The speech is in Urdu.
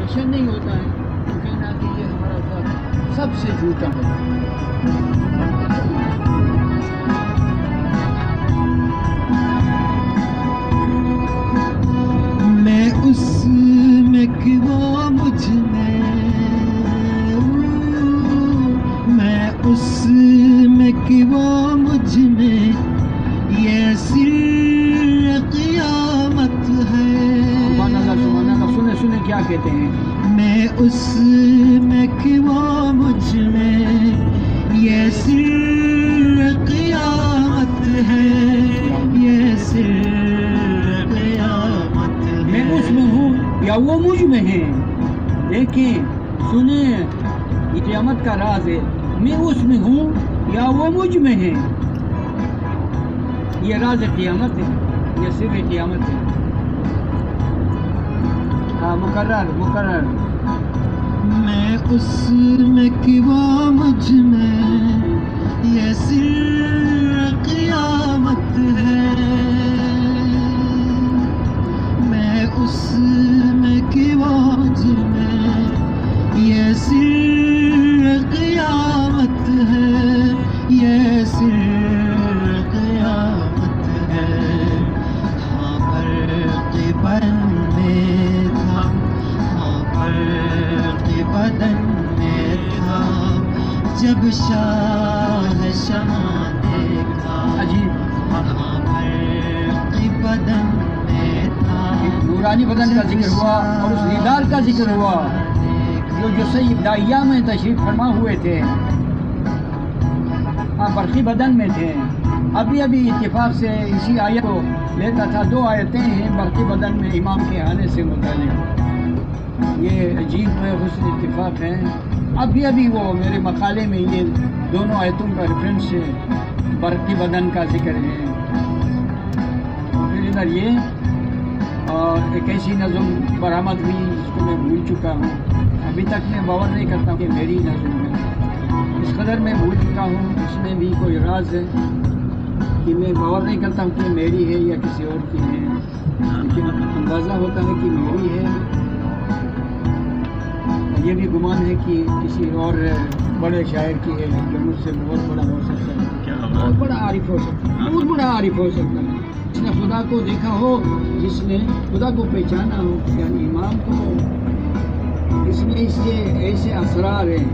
ریئیکشن نہیں ہوتا ہے تو کہنا کہ یہ ہمارا ذات سب سے جھوٹا ہے. میں اس میں کہ وہ مجھ میں، میں اس میں کہ وہ مجھ میں، یہ سر قیامت ہے. سبحان اللہ سنے سنے کیا کہتے ہیں. میں اس میں کہ وہ مجھ میں، یہ سر قیامت ہے، یہ سر قیامت ہے. میں اس میں ہوں یا وہ مجھ میں ہے. دیکھیں سنیں یہ قیامت کا راز ہے. میں اس میں ہوں یا وہ مجھ میں ہے. یہ راز قیامت ہے، یہ سر قیامت ہے. ہاں مقرر. میں اس میں کہ وہ مجھ میں، یہ سر قیامت ہے. میں اس میں کہ وہ مجھ میں، یہ سر قیامت ہے، یہ سر قیامت ہے. ہاں برق بدن میں تھا، ہاں برق بدن میں تھا، جب شاہ شمع دیکھا. عجیب ہاں برق بدن میں تھا، نورانی بدن کا ذکر ہوا اور اس دیدار کا ذکر ہوا جو سید داعیہ میں تشریف فرما ہوئے تھے. ہاں برقی بدن میں تھے. ابھی اتفاق سے اسی آیت کو لیتا تھا. 2 آیتیں ہیں برقی بدن میں امام کے آنے سے متعلق. یہ عجیب حسن اتفاق ہے. ابھی وہ میرے مقالے میں یہ دونوں آیتوں کا ریفرنس ہے، برقی بدن کا ذکر ہے. پھر ادھر یہ اور ایک ایسی نظم برآمد ہوئی جس کو میں بھول چکا ہوں. ابھی تک میں باور نہیں کرتا ہوں کہ میری نظم ہے. اس قدر میں بھول چکا ہوں. اس میں بھی کوئی راز ہے کہ میں باور نہیں کرتا ہوں کہ میری ہے یا کسی اور کی ہے، لیکن اندازہ ہوتا ہے کہ میری ہے. یہ بھی گمان ہے کہ کسی اور بڑے شاعر کی ہے جو مجھ سے بہت بڑا ہو سکتا ہے، بہت بڑا عارف ہو سکتا ہے، بہت بڑا عارف ہو سکتا ہے. جس نے خدا کو دیکھا ہو، جس نے خدا کو پہچانا ہو، یعنی امام کو. اس میں اس کے ایسے اسرار ہیں